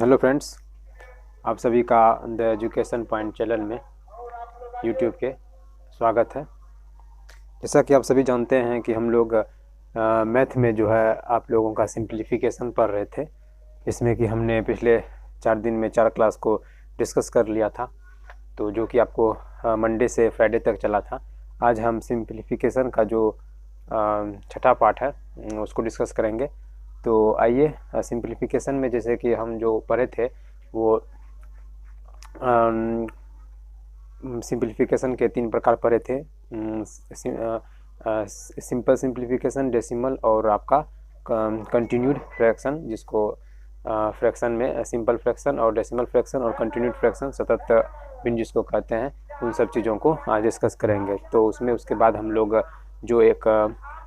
Hello friends, आप सभी का द एजुकेशन पॉइंट चैनल में यूट्यूब के स्वागत है। जैसा कि आप सभी जानते हैं कि हम लोग मैथ में जो है आप लोगों का सिंप्लीफिकेशन पढ़ रहे थे, इसमें कि हमने पिछले 4 दिन में 4 क्लास को डिस्कस कर लिया था, तो जो कि आपको मंडे से फ्राइडे तक चला था। आज हम सिंप्लीफिकेशन का जो छठा पार्ट है उसको डिस्कस करेंगे। तो आइए, सिंप्लीफिकेशन में जैसे कि हम जो पढ़े थे वो सिंप्लीफिकेशन के 3 प्रकार पढ़े थे। सिंपल सिंप्लीफिकेशन, डेसिमल और आपका कंटिन्यूड फ्रैक्शन, जिसको फ्रैक्शन में सिंपल फ्रैक्शन और डेसिमल फ्रैक्शन और कंटिन्यूड फ्रैक्शन, सतत भिन्न जिसको कहते हैं, उन सब चीज़ों को आज डिस्कस करेंगे। तो उसमें उसके बाद हम लोग जो एक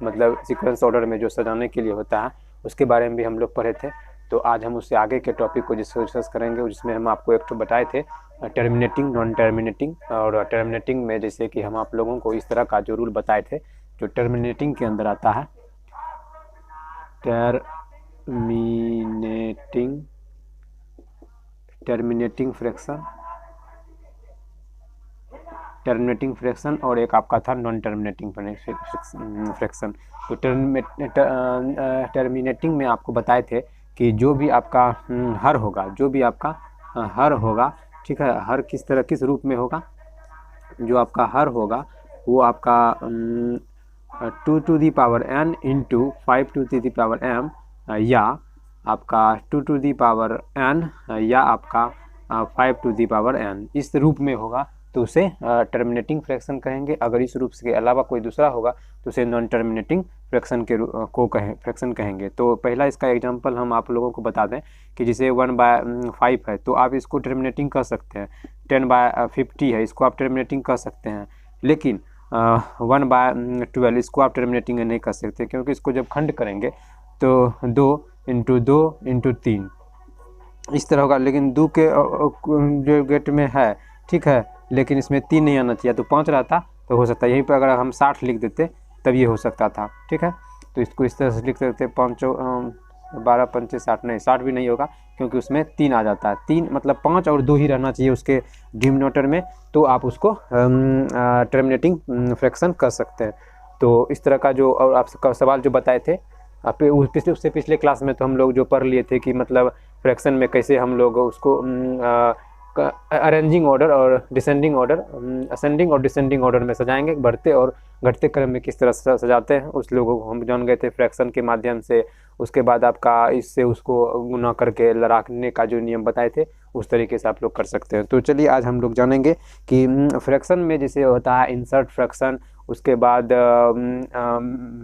मतलब सीक्वेंस ऑर्डर में जो सजाने के लिए होता है उसके बारे में भी हम लोग पढ़े थे। तो आज हम उससे आगे के टॉपिक को डिस्कस करेंगे, जिसमें हम आपको एक तो बताए थे टर्मिनेटिंग, नॉन टर्मिनेटिंग। और टर्मिनेटिंग में जैसे कि हम आप लोगों को इस तरह का जो रूल बताए थे, जो टर्मिनेटिंग के अंदर आता है, टर्मिनेटिंग फ्रैक्शन और एक आपका था नॉन टर्मिनेटिंग फ्रैक्शन। तो टर्मिनेटिंग में आपको बताए थे कि जो भी आपका हर होगा, ठीक है, हर किस रूप में होगा, जो आपका हर होगा वो आपका 2 to the power n into 5 to the power m, या आपका 2 to the power n या आपका 5 to the power n, इस रूप में होगा तो उसे टर्मिनेटिंग फ्रैक्शन कहेंगे। अगर इस रूप के अलावा कोई दूसरा होगा तो उसे नॉन टर्मिनेटिंग फ्रैक्शन फ्रैक्शन कहेंगे। तो पहला इसका एग्जांपल हम आप लोगों को बता दें कि जैसे 1/5 है तो आप इसको टर्मिनेटिंग कर सकते हैं। 10/50 है, इसको आप टर्मिनेटिंग कर सकते हैं। लेकिन 1/12 इसको आप टर्मिनेटिंग नहीं कर सकते, क्योंकि इसको जब खंड करेंगे तो 2 × 2 × 3 इस तरह होगा। लेकिन 2 के जो गेट में है, ठीक है, लेकिन इसमें 3 नहीं आना चाहिए, तो 5 रहता तो हो सकता है। यहीं पर अगर हम 60 लिख देते तब ये हो सकता था, ठीक है। तो इसको इस तरह से लिख सकते, 5 12 5 60, नहीं 60 भी नहीं होगा, क्योंकि उसमें 3 आ जाता है। 3 मतलब 5 और 2 ही रहना चाहिए उसके डिनोमिनेटर में, तो आप उसको टर्मिनेटिंग फ्रैक्शन कर सकते हैं। तो इस तरह का जो और आपका सवाल जो बताए थे उससे पिछले क्लास में, तो हम लोग जो पढ़ लिए थे कि मतलब फ्रैक्शन में कैसे हम लोग उसको अरेंजिंग ऑर्डर और डिसेंडिंग ऑर्डर, असेंडिंग और डिसेंडिंग ऑर्डर में सजाएंगे, बढ़ते और घटते क्रम में किस तरह से सजाते हैं उस लोगों को हम जान गए थे फ्रैक्शन के माध्यम से। उसके बाद आपका इससे उसको गुना करके लड़ाने का जो नियम बताए थे उस तरीके से आप लोग कर सकते हैं। तो चलिए आज हम लोग जानेंगे कि फ्रैक्शन में जैसे होता है इंसर्ट फ्रैक्शन, उसके बाद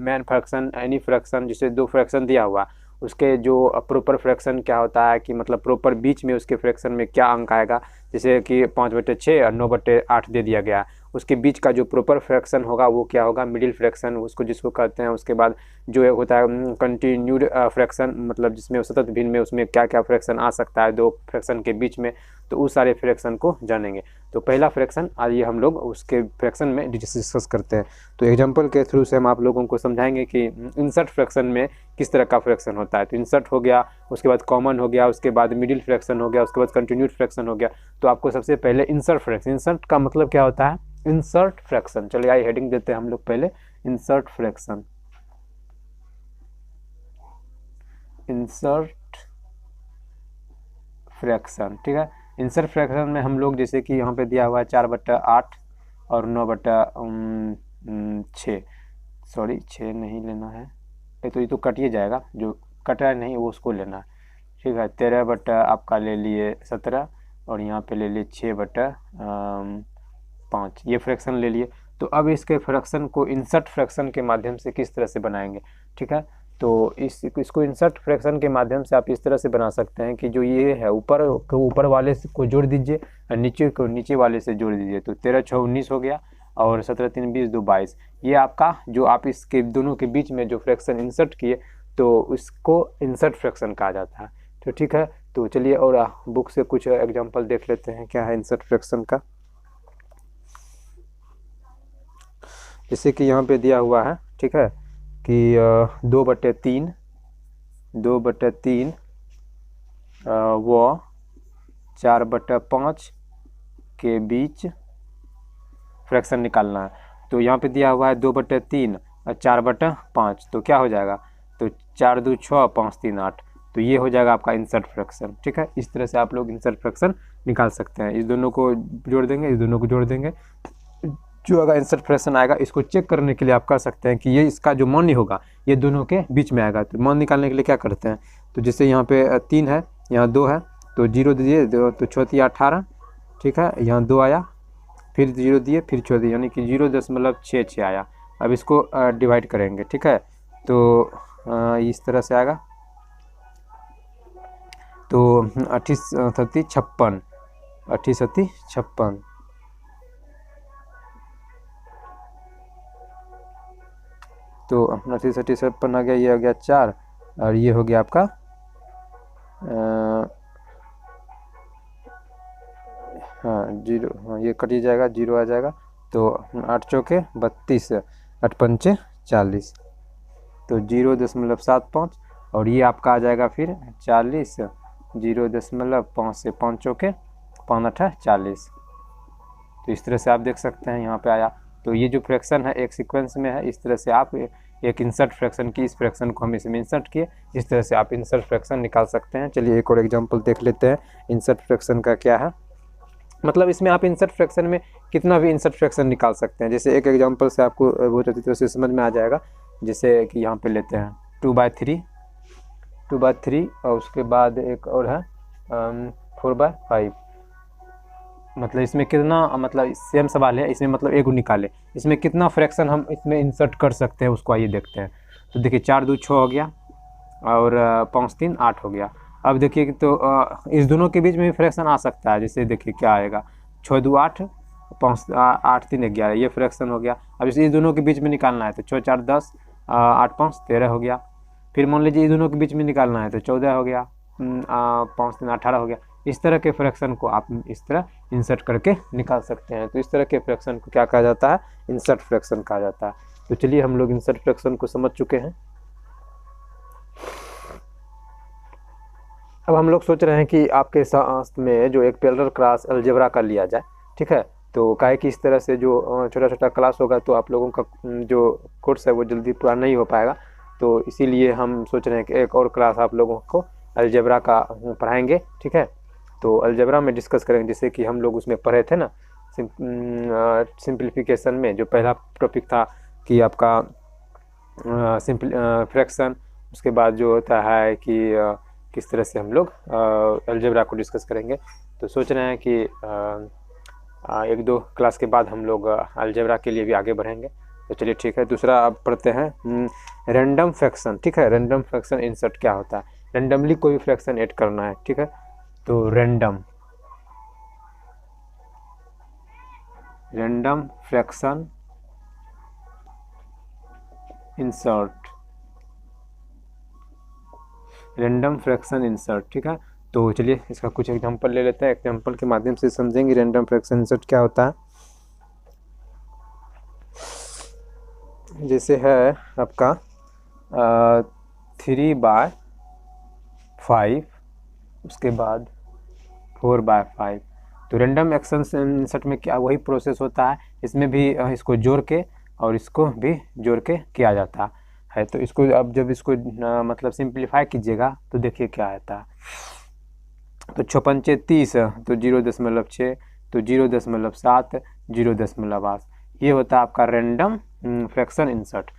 मेन फ्रैक्शन, एनी फ्रैक्शन, जिसे 2 फ्रैक्शन दिया हुआ उसके जो प्रॉपर फ्रैक्शन क्या होता है कि मतलब प्रॉपर बीच में उसके फ्रैक्शन में क्या अंक आएगा, जैसे कि 5/6 और 9/8 दे दिया गया, उसके बीच का जो प्रॉपर फ्रैक्शन होगा वो क्या होगा, मिडिल फ्रैक्शन उसको जिसको कहते हैं। उसके बाद जो एक होता है कंटिन्यूड फ्रैक्शन, मतलब जिसमें सतत भिन्न में उसमें क्या क्या फ्रैक्शन आ सकता है 2 फ्रैक्शन के बीच में, तो उस सारे फ्रैक्शन को जानेंगे। तो पहला फ्रैक्शन आइए हम लोग उसके फ्रैक्शन में डिस्कस करते हैं। तो एग्जांपल के थ्रू से हम आप लोगों को समझाएंगे कि इंसर्ट फ्रैक्शन में किस तरह का फ्रैक्शन होता है। तो इंसर्ट हो गया, उसके बाद कॉमन हो गया, उसके बाद मिडिल फ्रैक्शन हो गया, उसके बाद कंटिन्यूड फ्रैक्शन हो गया। तो आपको सबसे पहले इंसर्ट फ्रैक्शन, इंसर्ट का मतलब क्या होता है, इंसर्ट फ्रैक्शन। चलिए आइए हेडिंग देते हैं हम लोग पहले, इंसर्ट फ्रैक्शन। इंसर्ट फ्रैक्शन, ठीक है। इंसर्ट फ्रैक्शन में हम लोग जैसे कि यहाँ पे दिया हुआ है 4/8 और 9/6, सॉरी 6 नहीं लेना है, तो ये तो कटिए जाएगा, जो कट रहा है नहीं वो उसको लेना है, ठीक है। 13/ आपका ले लिए 17 और यहाँ पे ले लिए 6/5, ये फ्रैक्शन ले लिए। तो अब इसके फ्रैक्शन को इंसर्ट फ्रैक्शन के माध्यम से किस तरह से बनाएंगे, ठीक है। तो इसको इंसर्ट फ्रैक्शन के माध्यम से आप इस तरह से बना सकते हैं कि जो ये है ऊपर वाले को जोड़ दीजिए और नीचे को नीचे वाले से जोड़ दीजिए। तो 13×6 19 हो गया और 17×3 20 2 22। ये आपका जो आप इसके दोनों के बीच में जो फ्रैक्शन इंसर्ट किए तो उसको इंसर्ट फ्रैक्शन कहा जाता है। तो ठीक है, तो चलिए और बुक से कुछ एग्जांपल देख लेते हैं क्या है इंसर्ट फ्रैक्शन का। जैसे कि यहाँ पे दिया हुआ है, ठीक है, कि 2/3 वो 4/5 के बीच फ्रैक्शन निकालना है। तो यहाँ पे दिया हुआ है 2/3 और 4/5, तो क्या हो जाएगा, तो 4 2 6 5 3 8, तो ये हो जाएगा आपका इंसर्ट फ्रैक्शन। ठीक है, इस तरह से आप लोग इंसर्ट फ्रैक्शन निकाल सकते हैं। इस दोनों को जोड़ देंगे, इस दोनों को जोड़ देंगे, जो अगर इंसर्ट फ्रैक्शन आएगा इसको चेक करने के लिए आप कर सकते हैं कि ये इसका जो मान होगा ये दोनों के बीच में आएगा। तो मान निकालने के लिए क्या करते हैं, तो जैसे यहाँ पे 3 है, यहाँ 2 है, तो 0 दीजिए, तो 6 18, ठीक है, यहाँ 2 आया, फिर 0 दिए, फिर 6 दिए, यानी कि 0.66 आया। अब इसको डिवाइड करेंगे। ठीक है, तो इस तरह से आएगा, तो 28 56, 28 56, तो 28 56 आ गया, ये हो गया 4, और ये हो गया आपका हाँ 0, हाँ ये कट जाएगा, 0 आ जाएगा, तो 8 चौके 32, 8 पंचे 40, तो 0.75, और ये आपका आ जाएगा फिर 40, 0.5 से 5 चौके 5 8 40। तो इस तरह से आप देख सकते हैं यहाँ पे आया। तो ये जो फ्रैक्शन है एक सीक्वेंस में है, इस तरह से आप एक इंसर्ट फ्रैक्शन की, इस फ्रैक्शन को हम इसमें इंसर्ट किए, इस तरह से आप इंसर्ट फ्रैक्शन निकाल सकते हैं। चलिए एक और एग्जांपल देख लेते हैं इंसर्ट फ्रैक्शन का क्या है। मतलब इसमें आप इंसर्ट फ्रैक्शन में कितना भी इंसर्ट फ्रैक्शन निकाल सकते हैं। जैसे एक एग्जांपल से आपको बहुत अच्छी तरह से समझ में आ जाएगा। जैसे कि यहाँ पे लेते हैं 2/3, और उसके बाद एक और है 4/5। मतलब इसमें कितना, मतलब सेम सवाल है, इसमें मतलब एक निकाले, इसमें कितना फ्रैक्शन हम इसमें इंसर्ट कर सकते हैं उसको आइए देखते हैं। तो देखिए 4 2 6 हो गया, और 5 3 8 हो गया। अब देखिए तो इस दोनों के बीच में भी फ्रैक्शन आ सकता है। जैसे देखिए क्या आएगा, 6 2 8, 5 8 3 11, ये फ्रैक्शन हो गया। अब इस दोनों के बीच में निकालना है, तो 6 4 10, 8 5 13 हो गया। फिर मान लीजिए इस दोनों के बीच में निकालना है, तो 14 हो गया, 5 3 18 हो गया। इस तरह के फ्रैक्शन को आप इस तरह इंसर्ट करके निकाल सकते हैं। तो इस तरह के फ्रैक्शन को क्या कहा जाता है, इंसर्ट फ्रैक्शन कहा जाता है। तो चलिए हम लोग इंसर्ट फ्रैक्शन को समझ चुके हैं। अब हम लोग सोच रहे हैं कि आपके साथ में जो एक पैरेलल क्लास अलजेब्रा का लिया जाए। ठीक है, तो काहे कि इस तरह से जो छोटा छोटा क्लास होगा तो आप लोगों का जो कोर्स है वो जल्दी पूरा नहीं हो पाएगा। तो इसीलिए हम सोच रहे हैं कि एक और क्लास आप लोगों को अलजेब्रा का पढ़ाएंगे। ठीक है, तो अलजेब्रा में डिस्कस करेंगे, जैसे कि हम लोग उसमें पढ़े थे ना सिंप्लीफिकेशन में। जो पहला टॉपिक था कि आपका फ्रैक्शन, उसके बाद जो होता है कि किस तरह से हम लोग अलजेब्रा को डिस्कस करेंगे। तो सोच रहे हैं कि 1-2 क्लास के बाद हम लोग अलजेब्रा के लिए भी आगे बढ़ेंगे। तो चलिए ठीक है, दूसरा आप पढ़ते हैं रैंडम फ्रैक्शन। ठीक है, रैंडम फ्रैक्शन इंसर्ट क्या होता है, रैंडमली कोई भी फ्रैक्शन ऐड करना है। ठीक है, तो random fraction insert, random fraction insert. ठीक है, तो चलिए इसका कुछ एग्जांपल ले लेते हैं, एग्जांपल के माध्यम से समझेंगे रैंडम फ्रैक्शन इंसर्ट क्या होता है। जैसे है आपका 3/5, उसके बाद 4/5। तो रैंडम एक्शन इंसर्ट में क्या वही प्रोसेस होता है, इसमें भी इसको जोड़ के और इसको भी जोड़ के किया जाता है। तो इसको अब जब इसको मतलब सिंप्लीफाई कीजिएगा तो देखिए क्या आता है। तो 6 पंचे 30, तो 0.6, तो 0.7, 0.8, ये होता है आपका रैंडम फ्रैक्शन इंसर्ट।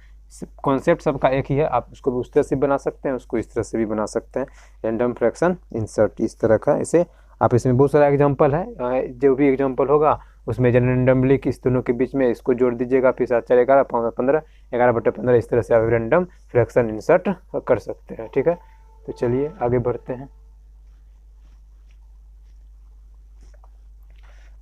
कॉन्सेप्ट सबका एक ही है, आप उसको भी उस तरह से बना सकते हैं, उसको इस तरह से भी बना सकते हैं। रैंडम फ्रैक्शन इंसर्ट इस तरह का, इसे आप इसमें बहुत सारा एग्जांपल है, जो भी एग्जांपल होगा उसमें रैंडमली इस दोनों के बीच में इसको जोड़ दीजिएगा, फिर 7 4 11 5 15, 11/15, इस तरह से आप रैंडम फ्रैक्शन इंसर्ट कर सकते हैं। ठीक है, तो चलिए आगे बढ़ते हैं।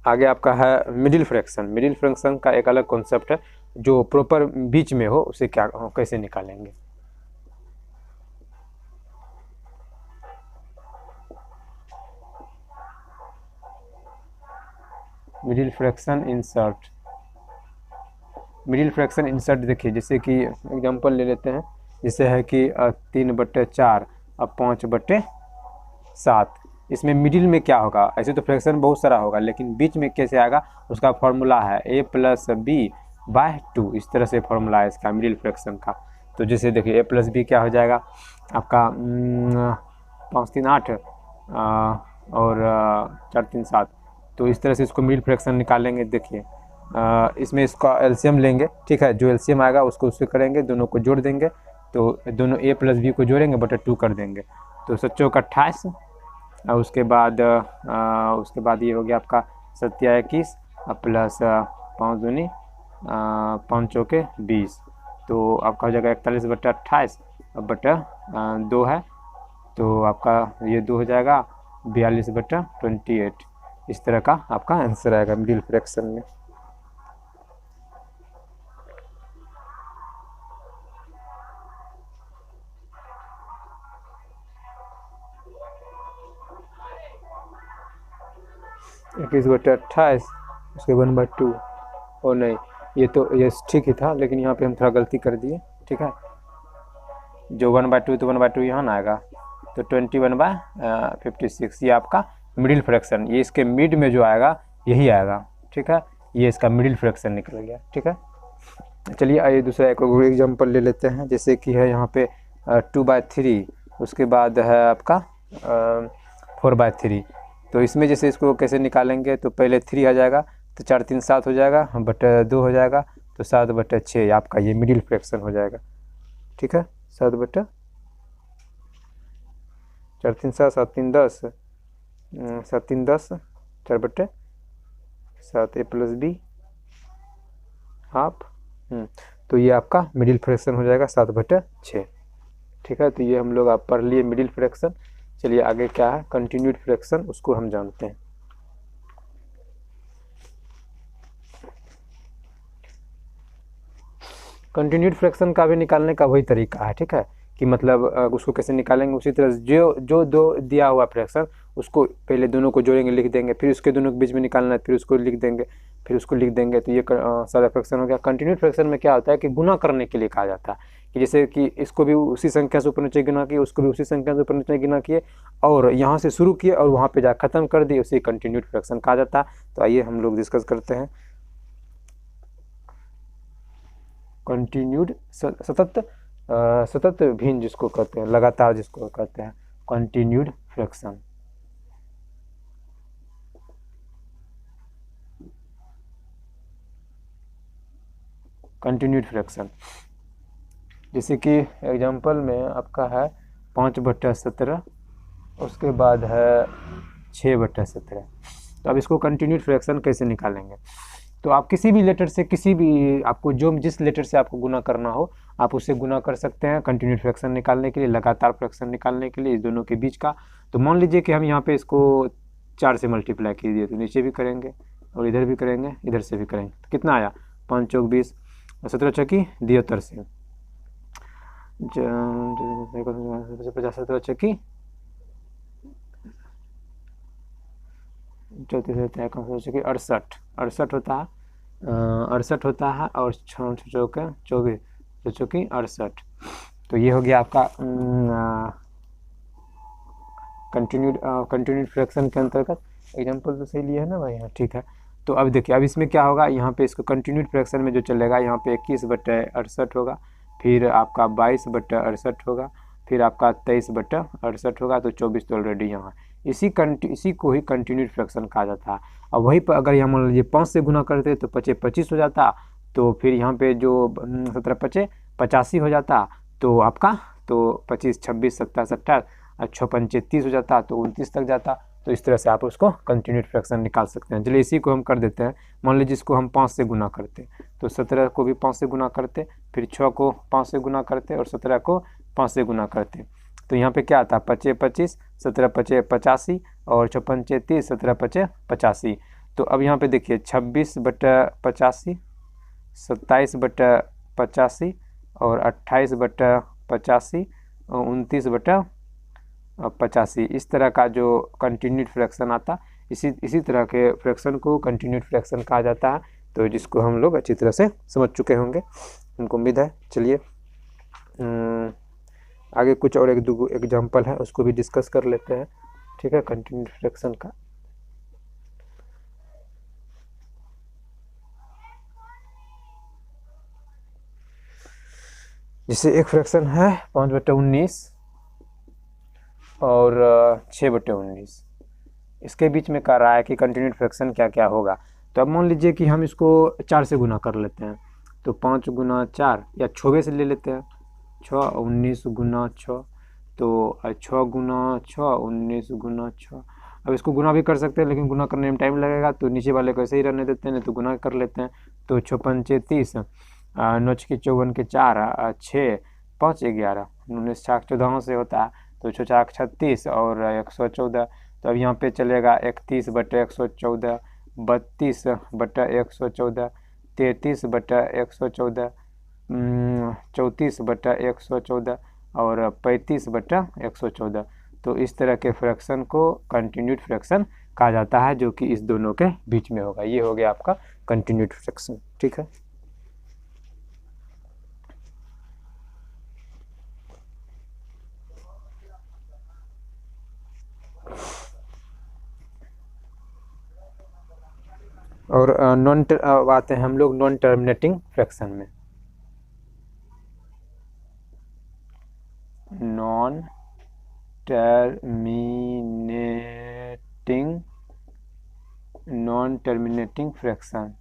आगे आपका है मिडिल फ्रैक्शन। मिडिल फ्रैक्शन का एक अलग कॉन्सेप्ट है, जो प्रॉपर बीच में हो उसे क्या कैसे निकालेंगे। Middle fraction insert, middle fraction insert देखिए, जैसे कि एग्जांपल ले लेते हैं। जैसे है कि 3/4 अब 5/5, 7। इसमें मिडिल में क्या होगा, ऐसे तो फ्रैक्शन बहुत सारा होगा लेकिन बीच में कैसे आएगा, उसका फॉर्मूला है a+b/2। इस तरह से फॉर्मूला है इसका मिडिल फ्रैक्शन का। तो जैसे देखिए a+b क्या हो जाएगा आपका 5 3 8 और 4 3 7। तो इस तरह से इसको मिडिल फ्रैक्शन निकालेंगे। देखिए इसमें इसका एलसीएम लेंगे, ठीक है, जो एलसीएम आएगा उसको उससे करेंगे, दोनों को जोड़ देंगे, तो दोनों a+b को जोड़ेंगे बटा 2 कर देंगे, तो 7 × 28। और उसके बाद ये हो गया आपका 7 × 21 प्लस 5 दूनी 5 चौके 20। तो आपका हो जाएगा 41/28 बटा 2 है, तो आपका ये 2 हो जाएगा 42/28। इस तरह का आपका आंसर आएगा मिडिल फ्रैक्शन में। इक्कीस बटा 28 उसके 1/2। और नहीं, ये तो ये ठीक ही था लेकिन यहाँ पे हम थोड़ा गलती कर दिए, ठीक है। जो 1/2 तो 1/2 यहाँ ना आएगा, तो 21/56 ये आपका मिडिल फ्रैक्शन, ये इसके मिड में जो आएगा यही आएगा, ठीक है। ये इसका मिडिल फ्रैक्शन निकल गया, ठीक है। चलिए आइए दूसरा एक एग्जांपल ले लेते हैं। जैसे कि है यहाँ पे 2/3, उसके बाद है आपका 4/3। तो इसमें जैसे इसको कैसे निकालेंगे, तो पहले 3 आ जाएगा, तो 4 3 7 हो जाएगा बटा 2 हो जाएगा, तो 7/6 आपका ये मिडिल फ्रैक्शन हो जाएगा, ठीक है। 7 बटा 4 3 7 7 3 10 7 3 10 4/7 a+b हाफ। तो ये आपका मिडिल फ्रैक्शन हो जाएगा 7/6, ठीक है। तो ये हम लोग आप पढ़ लिए मिडिल फ्रैक्शन। चलिए आगे क्या है कंटिन्यूड फ्रैक्शन, उसको हम जानते हैं। कंटिन्यूड फ्रैक्शन का भी निकालने का वही तरीका है, ठीक है, कि मतलब उसको कैसे निकालेंगे उसी तरह जो दो दिया हुआ फ्रैक्शन उसको पहले दोनों को जोड़ेंगे, लिख देंगे, फिर उसके दोनों के बीच में निकालना है, फिर उसको लिख देंगे, फिर उसको लिख देंगे। तो ये सादा फ्रैक्शन हो गया। कंटिन्यूड फ्रैक्शन में क्या होता है कि गुना करने के लिए कहा जाता है, कि जैसे कि इसको भी उसी संख्या से ऊपर नीचे गुना किए, उसको भी उसी संख्या से ऊपर नीचे गुना किए, और यहाँ से शुरू किए और वहाँ पे जा खत्म कर दिए, उसे कंटिन्यूड फ्रैक्शन कहा जाता है। तो आइए हम लोग डिस्कस करते हैं। कंटिन्यूड सतत भिन्न जिसको कहते हैं, लगातार जिसको कहते हैं कंटिन्यूड फ्रैक्शन। कंटिन्यूड फ्रैक्शन जैसे कि एग्जांपल में आपका है 5/17, उसके बाद है 6/17। तो अब इसको कंटिन्यूड फ्रैक्शन कैसे निकालेंगे, तो आप किसी भी लेटर से, किसी भी आपको जो जिस लेटर से आपको गुना करना हो आप उससे गुना कर सकते हैं कंटिन्यूड फ्रैक्शन निकालने के लिए, लगातार फ्रैक्शन निकालने के लिए इस दोनों के बीच का। तो मान लीजिए कि हम यहाँ पे इसको 4 से मल्टीप्लाई कीजिए, तो नीचे भी करेंगे और इधर भी करेंगे, इधर से भी करेंगे, तो कितना आया 5 चौक 20 और 17 चौकी 73 से 50 17 चौकी 34 68 होता है, 68 होता है, और 6 चौके 24 चौकी 68। तो ये हो गया आपका कंटिन्यूड फ्रैक्शन के अंतर्गत। एग्जांपल तो सही लिया है ना भाई, हाँ ठीक है। तो अब देखिए अब इसमें क्या होगा, यहाँ पे इसको कंटिन्यूड फ्रैक्शन में जो चलेगा यहाँ पे 21/68 होगा, फिर आपका 22/68 होगा, फिर आपका 23/68 होगा, तो 24 तो ऑलरेडी यहाँ। इसी को ही कंटिन्यूड फ्रैक्शन कहा जाता है। और वहीं पर अगर यहाँ मान लीजिए 5 से गुना करते तो 5 25 हो जाता, तो फिर यहाँ पे जो 17 5 85 हो जाता, तो आपका तो 25 26 27 28 और 6 5 30 हो जाता, तो 29 तक जाता। तो इस तरह से आप उसको कंटिन्यूड फ्रैक्शन निकाल सकते हैं। चलिए इसी को हम कर देते हैं। मान लीजिए इसको हम 5 से गुना करते, तो 17 को भी 5 से गुना करते, फिर 6 को 5 से गुना करते और 17 को 5 से गुना करते। तो यहाँ पे क्या आता है 5 25 17 5 85 और 6 5 30 17 5 85। तो अब यहाँ पे देखिए 26/85 27/85 और 28/85 और 29/85। इस तरह का जो कंटिन्यूड फ्रैक्शन आता, इसी तरह के फ्रैक्शन को कंटिन्यूड फ्रैक्शन कहा जाता है। तो जिसको हम लोग अच्छी तरह से समझ चुके होंगे, उनको उम्मीद है। चलिए आगे कुछ और एक दो एग्जाम्पल है उसको भी डिस्कस कर लेते हैं। ठीक है, कंटिन्यूड फ्रैक्शन का। जैसे एक फ्रैक्शन है 5/19 और 6/19, इसके बीच में कह रहा है कि कंटिन्यूड फ्रैक्शन क्या क्या होगा। तो अब मान लीजिए कि हम इसको 4 से गुना कर लेते हैं, तो 5 गुना 4 या 6 से ले लेते हैं, 6 19 गुना 6, तो 6 गुना 6 19 गुना 6। अब इसको गुना भी कर सकते हैं, लेकिन गुना करने में टाइम लगेगा, तो नीचे वाले को ऐसे ही रहने देते हैं, नहीं तो गुना कर लेते हैं। तो 6 पंचे 30, 9 के 54 के 4, 6 5 11, 19 छाक 14 से होता है, तो 6 छाक 36 और 114। तो अब यहाँ पे चलेगा 31/114, 32/114, 33/114, 34/114 और 35/114। तो इस तरह के फ्रैक्शन को कंटिन्यूड फ्रैक्शन कहा जाता है, जो कि इस दोनों के बीच में होगा। ये हो गया आपका कंटिन्यूड फ्रैक्शन, ठीक है। और आते हैं हम लोग नॉन टर्मिनेटिंग फ्रैक्शन में। Non terminating fraction,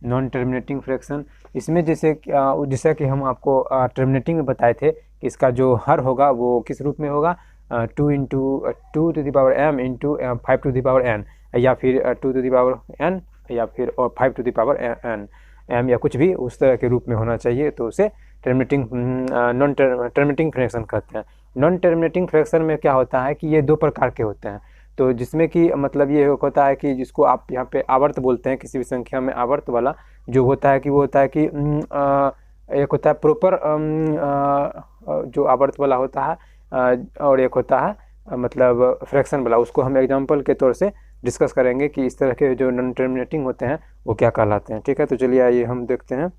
non terminating fraction, इसमें जैसे जैसा कि हम आपको टर्मिनेटिंग में बताए थे कि इसका जो हर होगा वो किस रूप में होगा, 2 × 2m इंटू 5n, या फिर 2n, या फिर 5n m, या कुछ भी उस तरह के रूप में होना चाहिए, तो उसे टर्मिनेटिंग नॉन टर्मिनेटिंग फ्रैक्शन कहते हैं। नॉन टर्मिनेटिंग फ्रैक्शन में क्या होता है कि ये 2 प्रकार के होते हैं। तो जिसमें कि मतलब ये होता है कि जिसको आप यहाँ पे आवर्त बोलते हैं, किसी भी संख्या में आवर्त वाला जो होता है कि वो होता है कि एक होता है प्रॉपर जो आवर्त वाला होता है, और एक होता है मतलब फ्रैक्शन वाला। उसको हम एग्जांपल के तौर से डिस्कस करेंगे कि इस तरह के जो नॉन टर्मिनेटिंग होते हैं वो क्या कहलाते हैं, ठीक है। तो चलिए आइए हम देखते हैं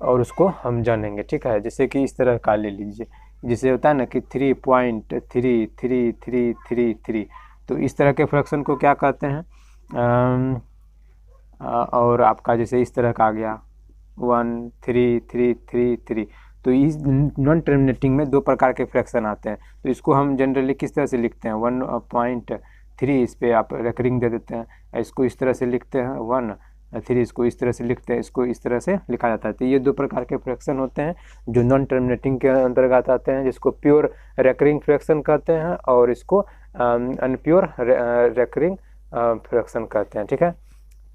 और उसको हम जानेंगे, ठीक है। जैसे कि इस तरह का ले लीजिए, जैसे होता है ना कि 3.3333, तो इस तरह के फ्रैक्शन को क्या कहते हैं। और आपका जैसे इस तरह का आ गया 13333, तो इस नॉन टर्मिनेटिंग में 2 प्रकार के फ्रैक्शन आते हैं। तो इसको हम जनरली किस तरह से लिखते हैं, 1.3, इस पर आप रेकरिंग दे देते हैं, इसको इस तरह से लिखते हैं 1.3, इसको इस तरह से लिखते हैं, इसको इस तरह से लिखा जाता है। तो ये 2 प्रकार के फ्रैक्शन होते हैं जो नॉन टर्मिनेटिंग के अंतर्गत आते हैं, जिसको प्योर रेकरिंग फ्रैक्शन कहते हैं, और इसको अनप्योर रेकरिंग फ्रैक्शन कहते हैं, ठीक है।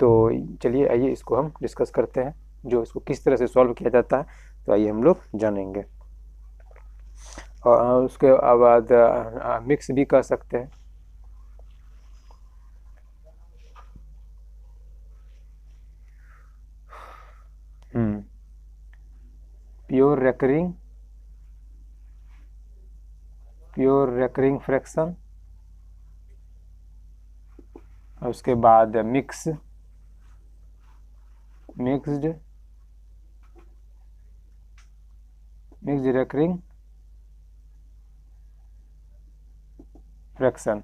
तो चलिए आइए इसको हम डिस्कस करते हैं, जो इसको किस तरह से सॉल्व किया जाता है, तो आइए हम लोग जानेंगे। और उसके बाद मिक्स भी कर सकते हैं। प्योर रेकरिंग फ्रैक्शन, और उसके बाद मिक्स्ड रेकरिंग फ्रैक्शन।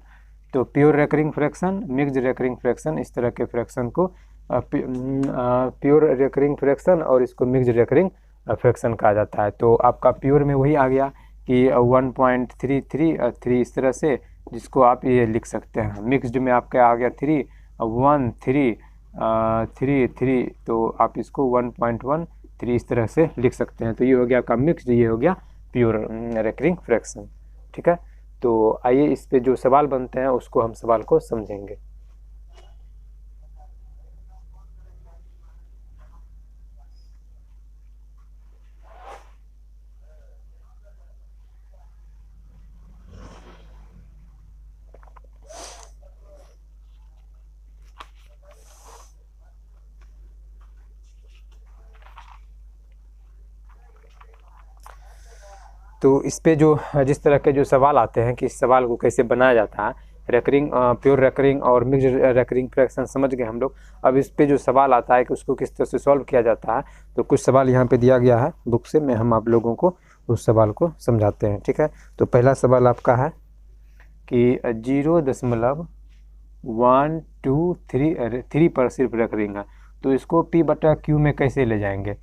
तो pure recurring fraction, mixed recurring fraction, इस तरह के फ्रैक्शन को प्योर रेकरिंग फ्रैक्शन और इसको मिक्स्ड रेकरिंग फ्रैक्शन कहा जाता है। तो आपका प्योर में वही आ गया कि 1.333 इस तरह से, जिसको आप ये लिख सकते हैं। मिक्स्ड में आपका आ गया 3 1 3 3 3, तो आप इसको 1.13 इस तरह से लिख सकते हैं। तो ये हो गया आपका मिक्स्ड, ये हो गया प्योर रेकरिंग फ्रैक्शन, ठीक है। तो आइए इस पे जो सवाल बनते हैं उसको हम सवाल को समझेंगे। तो इस पे जो जिस तरह के जो सवाल आते हैं कि इस सवाल को कैसे बनाया जाता है, रेकरिंग प्योर रेकरिंग और मिक्स्ड रेकरिंग फ्रैक्शन समझ गए हम लोग। अब इस पे जो सवाल आता है कि उसको किस तरह से सॉल्व किया जाता है, तो कुछ सवाल यहाँ पे दिया गया है बुक से, मैं हम आप लोगों को उस सवाल को समझाते हैं। ठीक है, तो पहला सवाल आपका है कि 0.123 पर सिर्फ रेकरिंग है, तो इसको P/Q में कैसे ले जाएंगे।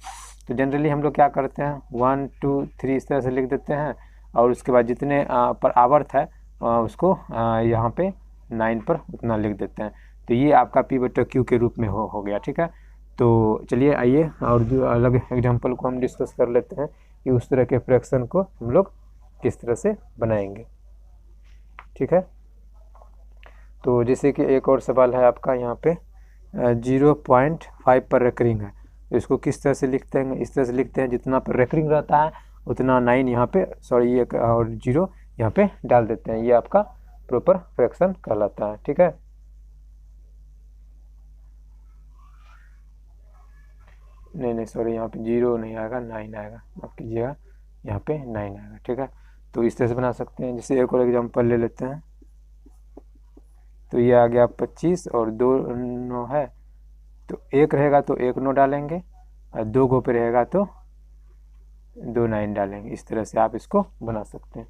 तो जनरली हम लोग क्या करते हैं, 1 2 3 इस तरह से लिख देते हैं, और उसके बाद जितने पर आवर्त है उसको यहाँ पे 9 पर उतना लिख देते हैं। तो ये आपका P/Q के रूप में हो गया। ठीक है, तो चलिए आइए और जो अलग एग्जाम्पल को हम डिस्कस कर लेते हैं कि उस तरह के फ्रैक्शन को हम लोग किस तरह से बनाएंगे। ठीक है, तो जैसे कि एक और सवाल है आपका यहाँ पे 0.5 पर रेकरिंग है, तो इसको किस तरह से लिखते हैं, इस तरह से लिखते हैं जितना पर रेकरिंग रहता है उतना 9 यहाँ पे सॉरी एक और 0 यहाँ पे डाल देते हैं, ये आपका प्रॉपर फ्रैक्शन कहलाता है। ठीक है, नहीं सॉरी यहाँ पे 0 नहीं आएगा, 9 आएगा, माफ कीजिएगा, यहाँ पे 9 आएगा। ठीक है, तो इस तरह से बना सकते हैं। जैसे एक और एग्जांपल ले लेते हैं, तो ये आ गया 25 और 2 9 है, तो एक रहेगा तो 1 9 डालेंगे, और 2 गो पे रहेगा तो 2 9 डालेंगे। इस तरह से आप इसको बना सकते हैं।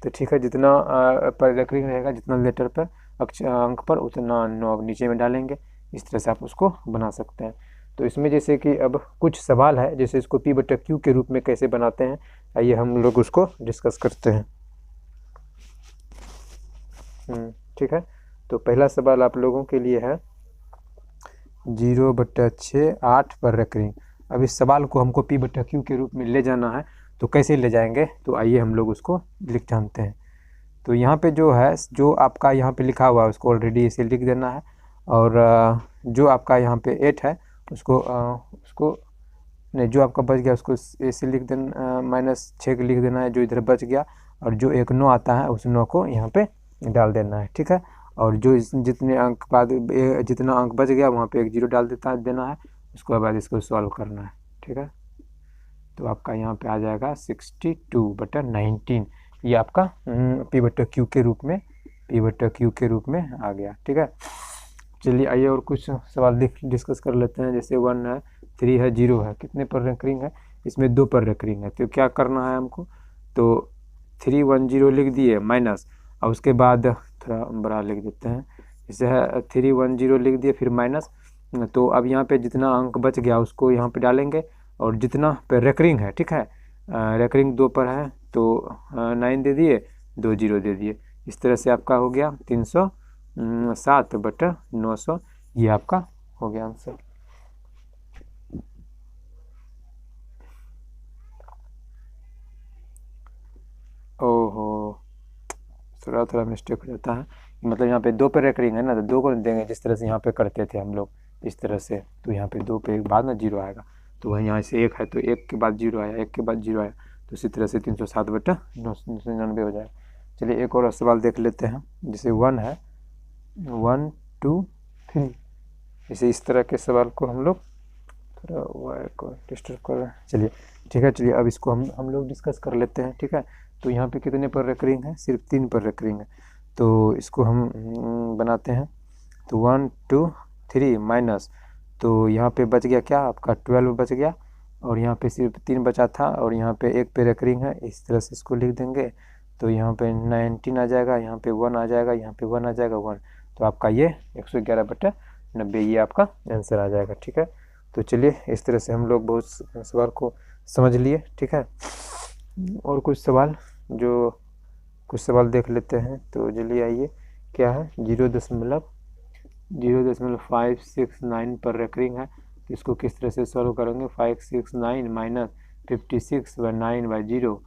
तो ठीक है, जितना पर रेकरिंग रहेगा, जितना लेटर पर अंक पर उतना 9 नीचे में डालेंगे। इस तरह से आप उसको बना सकते हैं। तो इसमें जैसे कि अब कुछ सवाल है, जैसे इसको P/Q के रूप में कैसे बनाते हैं, आइए हम लोग उसको डिस्कस करते हैं। ठीक है, तो पहला सवाल आप लोगों के लिए है 0/6 8 पर रेकरिंग। अब इस सवाल को हमको P/Q के रूप में ले जाना है, तो कैसे ले जाएंगे, तो आइए हम लोग उसको लिख जानते हैं। तो यहाँ पे जो है, जो आपका यहाँ पे लिखा हुआ है उसको ऑलरेडी इसे लिख देना है, और जो आपका यहाँ पे 8 है उसको नहीं, जो आपका बच गया उसको ऐसे लिख देना, -6 लिख देना है जो इधर बच गया, और जो एक 9 आता है उस 9 को यहाँ पे डाल देना है। ठीक है, और जो जितने अंक बाद जितना अंक बच गया वहाँ पे एक 0 डाल देना है, उसके बाद इसको सॉल्व करना है। ठीक है, तो आपका यहाँ पे आ जाएगा 62/19, ये आपका P/Q के रूप में आ गया। ठीक है, चलिए आइए और कुछ सवाल डिस्कस कर लेते हैं। जैसे 1 है, 3 है, 0 है, कितने पर रेकरिंग है, इसमें 2 पर रेकरिंग है। तो क्या करना है हमको, तो 3 1 0 लिख दिए माइनस, और उसके बाद थोड़ा बड़ा लिख देते हैं, जैसे है 3 1 0 लिख दिए फिर माइनस। तो अब यहाँ पे जितना अंक बच गया उसको यहाँ पे डालेंगे, और जितना पे रेकरिंग है, ठीक है, रेकरिंग 2 पर है तो 9 दे दिए, 2 0 दे दिए। इस तरह से आपका हो गया 307/900, ये आपका हो गया आंसर। ओहो, थोड़ा मिस्टेक हो जाता है, मतलब यहाँ पे 2 पे रेकरिंग है ना, तो 2 को देंगे जिस तरह से यहाँ पे करते थे हम लोग इस तरह से। तो यहाँ पे 2 पे एक बाद ना 0 आएगा, तो वहीं यहाँ से 1 है तो 1 के बाद 0 आया, 1 के बाद 0 आया, तो इसी तरह से 307/999 हो जाएगा। चलिए एक और सवाल देख लेते हैं। जैसे 1 है, 1 2 3, जैसे इस तरह के सवाल को हम लोग थोड़ा वायर को डिस्टर्ब कर रहे हैं। चलिए ठीक है, चलिए अब इसको हम लोग डिस्कस कर लेते हैं। ठीक है, तो यहाँ पे कितने पर रेकरिंग है, सिर्फ 3 पर रेकरिंग है, तो इसको हम बनाते हैं। तो 1 2 3 माइनस, तो यहाँ पे बच गया क्या आपका 12 बच गया, और यहाँ पे सिर्फ 3 बचा था, और यहाँ पे 1 पे रेकरिंग है, इस तरह से इसको लिख देंगे। तो यहाँ पे 19 आ जाएगा, यहाँ पे 1 आ जाएगा, यहाँ पे 1 आ जाएगा 1, तो आपका ये 111/90 ये आपका आंसर आ जाएगा। ठीक है, तो चलिए इस तरह से हम लोग बहुत सवाल को समझ लिए। ठीक है, और कुछ सवाल देख लेते हैं। तो चलिए आइए, क्या है 0.569 पर रेकरिंग है, तो इसको किस तरह से सॉल्व करेंगे। 569 माइनस 56/9/0,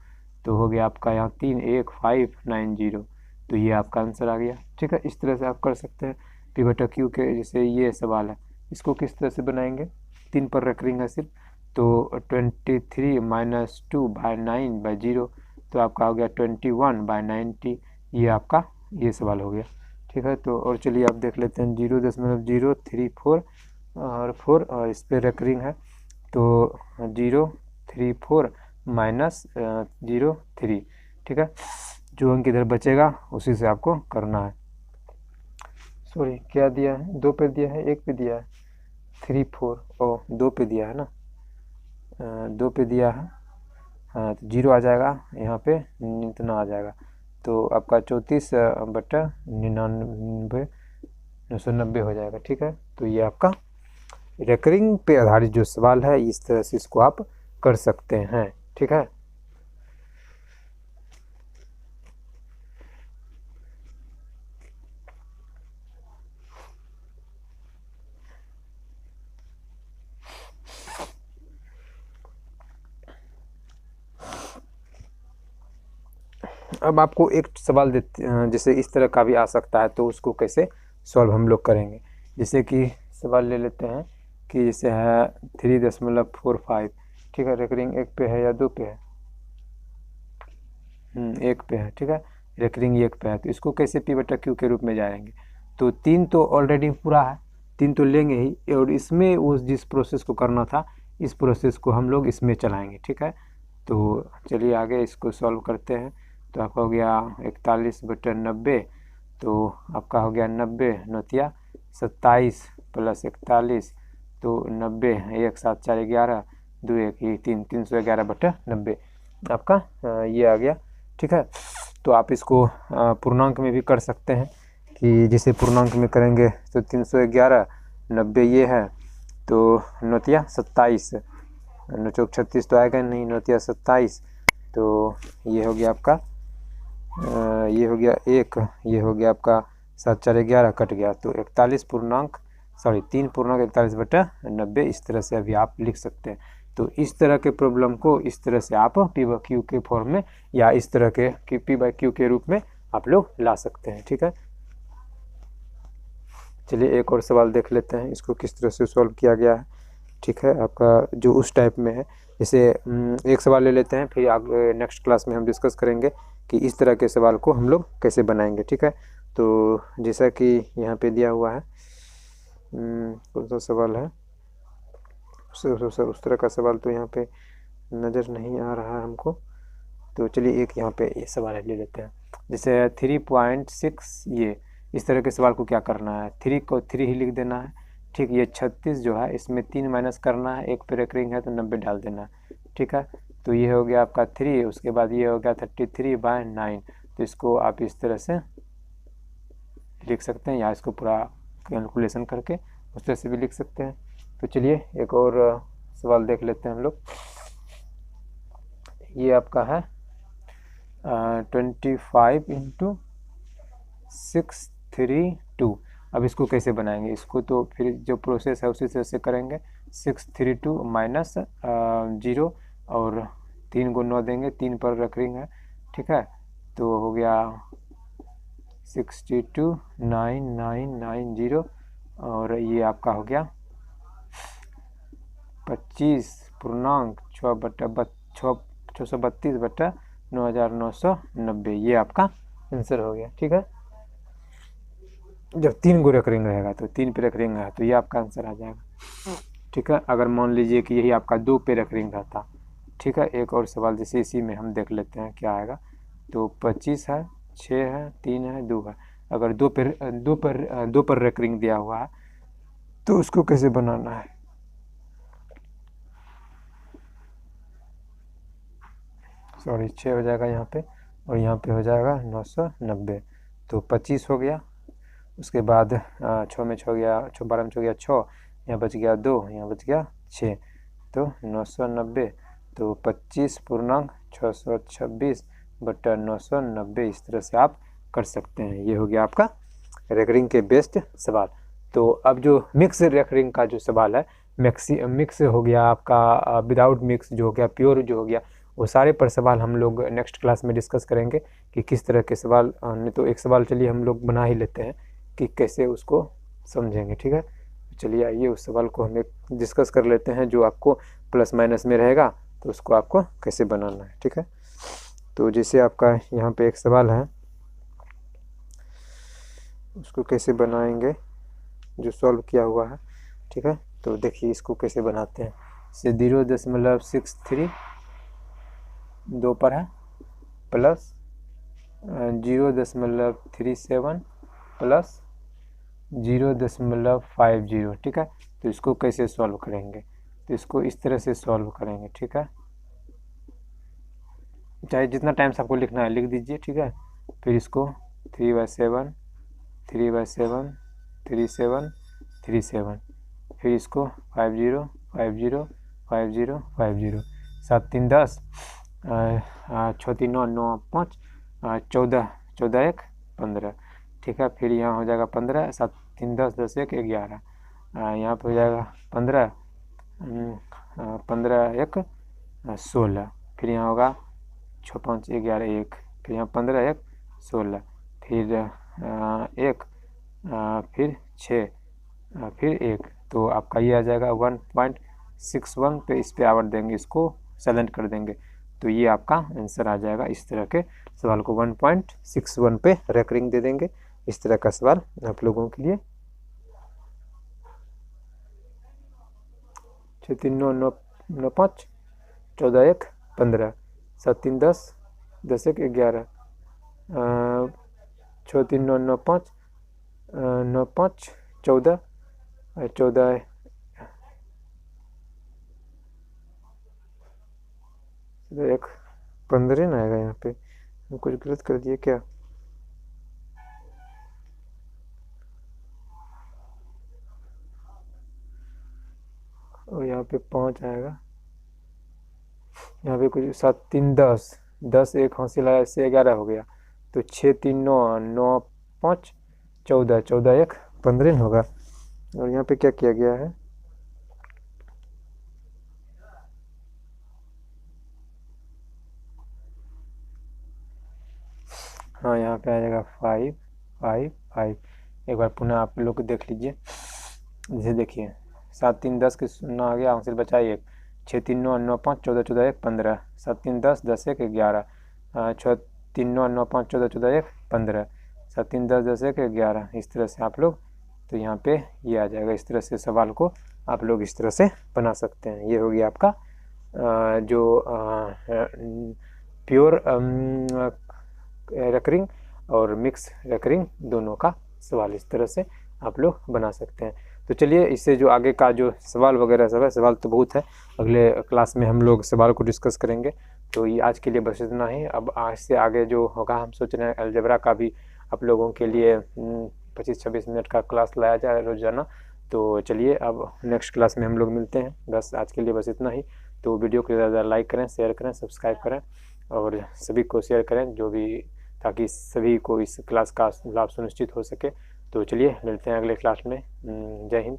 तो हो गया आपका यहाँ 31590, तो ये आपका आंसर आ गया। ठीक है, इस तरह से आप कर सकते हैं। P/Q के जैसे ये सवाल है, इसको किस तरह से बनाएंगे, 3 पर रेकरिंग है सिर्फ, तो 23 माइनस 2/9/0, तो आपका हो गया 21/90, ये आपका ये सवाल हो गया। ठीक है, तो और चलिए आप देख लेते हैं 0.034 और 4, और इस पर रेकरिंग है, तो 034 माइनस 03। ठीक है, जो अंक इधर बचेगा उसी से आपको करना है। सॉरी क्या दिया है, 2 पे दिया है, 1 पे दिया है, 3 4 2 पे दिया है ना, 2 पे दिया है, हाँ तो 0 आ जाएगा, यहाँ पे इतना आ जाएगा, तो आपका 34/99 990 हो जाएगा। ठीक है, तो ये आपका रेकरिंग पे आधारित जो सवाल है, इस तरह से इसको आप कर सकते हैं। ठीक है, अब आपको एक सवाल देते जैसे इस तरह का भी आ सकता है, तो उसको कैसे सॉल्व हम लोग करेंगे। जैसे कि सवाल ले लेते हैं कि जैसे है 3.45। ठीक है, रेकरिंग 1 पे है या 2 पे है? 1 पे है। ठीक है, रेकरिंग 1 पे है, तो इसको कैसे P/Q के रूप में जाएंगे? तो 3 तो ऑलरेडी पूरा है, 3 तो लेंगे ही, और इसमें उस जिस प्रोसेस को करना था, इस प्रोसेस को हम लोग इसमें चलाएंगे। ठीक है, तो चलिए आगे इसको सॉल्व करते हैं। तो आपका हो गया 41/90, तो आपका हो गया 90 नौतिया 27 + 41, तो 90, 1 7 4 11, 2 1 3, 311/90 आपका ये आ गया। ठीक है, तो आप इसको पूर्णांक में भी कर सकते हैं, कि जिसे पूर्णांक में करेंगे तो 311, 90 ये है, तो नौतिया 27, 9 चौक 36 तो आएगा नहीं, नौतिया 27, तो ये हो गया आपका ये हो गया 1, ये हो गया आपका 7 4 11 कट गया, तो 3.41/90 इस तरह से अभी आप लिख सकते हैं। तो इस तरह के प्रॉब्लम को इस तरह से आप P/Q के फॉर्म में या इस तरह के P/Q के रूप में आप लोग ला सकते हैं। ठीक है, चलिए एक और सवाल देख लेते हैं, इसको किस तरह से सॉल्व किया गया है। ठीक है, आपका जो उस टाइप में है, जैसे एक सवाल ले लेते हैं, फिर आगे नेक्स्ट क्लास में हम डिस्कस करेंगे कि इस तरह के सवाल को हम लोग कैसे बनाएंगे। ठीक है, तो जैसा कि यहाँ पे दिया हुआ है, कौन सा सवाल है, उस तरह का सवाल तो यहाँ पे नज़र नहीं आ रहा है हमको। तो चलिए एक यहाँ पे ये सवाल ले लेते हैं, जैसे 3.6, ये इस तरह के सवाल को क्या करना है, 3 को 3 ही लिख देना है। ठीक, ये 36 जो है, इसमें 3 माइनस करना है, 1 पे रेकरिंग है तो 90 डाल देना है। ठीक है, तो ये हो गया आपका 3, उसके बाद ये हो गया 33/9, तो इसको आप इस तरह से लिख सकते हैं, या इसको पूरा कैलकुलेशन करके उस तरह से भी लिख सकते हैं। तो चलिए एक और सवाल देख लेते हैं हम लोग। ये आपका है 25 × 632। अब इसको कैसे बनाएंगे, इसको तो फिर जो प्रोसेस है उसी तरह से करेंगे। 632 माइनस 0 और 3 को 9 देंगे, 3 पर रेकरिंग है। ठीक है, तो हो गया 62,990 और ये आपका हो गया 25.632/9,990, ये आपका आंसर हो गया। ठीक है, जब 3 को रेकरिंग रहेगा तो 3 पे रेकरिंग है, तो ये आपका आंसर आ जाएगा। ठीक है, अगर मान लीजिए कि यही आपका 2 पे रेकरिंग रहता। ठीक है, एक और सवाल जैसे इसी में हम देख लेते हैं क्या आएगा। तो 25 है, 6 है, 3 है, 2 है। अगर 2 पर रेकरिंग दिया हुआ है तो उसको कैसे बनाना है। सॉरी, 6 हो जाएगा यहाँ पे, और यहाँ पे हो जाएगा 990, तो 25 हो गया। उसके बाद 6 में 6 गया, 12 में 6 गया 6, यहाँ बच गया 2, यहाँ बच गया 6, तो 990, तो 25.626/990 इस तरह से आप कर सकते हैं। ये हो गया आपका रेकरिंग के बेस्ट सवाल। तो अब जो मिक्स रेकरिंग का जो सवाल है, मिक्स हो गया आपका, विदाउट मिक्स जो हो गया, प्योर जो हो गया, वो सारे पर सवाल हम लोग नेक्स्ट क्लास में डिस्कस करेंगे कि किस तरह के सवाल। नहीं तो एक सवाल चलिए हम लोग बना ही लेते हैं कि कैसे उसको समझेंगे। ठीक है, चलिए आइए उस सवाल को हम एक डिस्कस कर लेते हैं, जो आपको प्लस माइनस में रहेगा, तो उसको आपको कैसे बनाना है। ठीक है, तो जैसे आपका यहाँ पे एक सवाल है, उसको कैसे बनाएंगे जो सॉल्व किया हुआ है। ठीक है, तो देखिए इसको कैसे बनाते हैं। से 0.63 2 पर है, प्लस 0.37 प्लस 0.50। ठीक है, तो इसको कैसे सॉल्व करेंगे, तो इसको इस तरह से सॉल्व करेंगे। ठीक है, चाहे जितना टाइम से आपको लिखना है लिख दीजिए, ठीक है। फिर इसको 3/7 3/7 3/7 3/7, फिर इसको 50 50 50 50, 7 3 10, 6 3 9 9 5, 14 14 1 15, ठीक है। फिर यहाँ हो जाएगा 15, 7 3 10 10 1 11, यहाँ पे हो जाएगा 15 15 1 16, फिर यहाँ होगा 6 5 11 1, फिर यहाँ 15 1 16, फिर 1, फिर 6, फिर 1, तो आपका ये आ जाएगा 1.61 पे। इस पे आवर देंगे, इसको साइलेंट कर देंगे, तो ये आपका आंसर आ जाएगा। इस तरह के सवाल को 1.61 पे रेकरिंग दे देंगे। इस तरह का सवाल आप लोगों के लिए 6 3 9 9 9 5 14 1 15, 7 3 10 10 1 11, 6 3 9 9 5 9 5 14 14 1 15 ना आएगा। यहाँ पे हम कुछ गलत कर दिए क्या? और यहाँ पे 5 आएगा, यहाँ पे कुछ 7 3 10 10 1 हासिल आया, इससे 11 हो गया, तो 6 3 9 9 5 14 14 1 15 होगा। और यहाँ पे क्या किया गया है, हाँ यहाँ पे आ जाएगा 5 5 5। एक बार पुनः आप लोग देख लीजिए, जैसे देखिए 7 3 10 के 0 आ गया, हासिल बचा 1, 6 3 9 9 5 14 14 1 15, 7 3 10 10 1 11, 6 3 9 9 5 14 14 1 15, 7 3 10 10 1 11। इस तरह से आप लोग, तो यहाँ पे ये आ जाएगा। इस तरह से सवाल को आप लोग इस तरह से बना सकते हैं। ये हो गया आपका जो प्योर रेकरिंग और मिक्स रेकरिंग दोनों का सवाल इस तरह से आप लोग बना सकते हैं। तो चलिए, इससे जो आगे का जो सवाल वगैरह सब है, सवाल तो बहुत है, अगले क्लास में हम लोग सवाल को डिस्कस करेंगे। तो ये आज के लिए बस इतना ही। अब आज से आगे जो होगा, हम सोच रहे हैं अलजेब्रा का भी आप लोगों के लिए 25-26 मिनट का क्लास लाया जाए रोजाना। तो चलिए, अब नेक्स्ट क्लास में हम लोग मिलते हैं। बस आज के लिए बस इतना ही। तो वीडियो को ज़्यादा लाइक करें, शेयर करें, सब्सक्राइब करें और सभी को शेयर करें, जो भी, ताकि सभी को इस क्लास का लाभ सुनिश्चित हो सके। तो चलिए मिलते हैं अगले क्लास में। जय हिंद,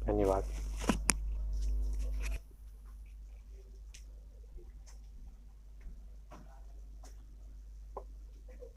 धन्यवाद।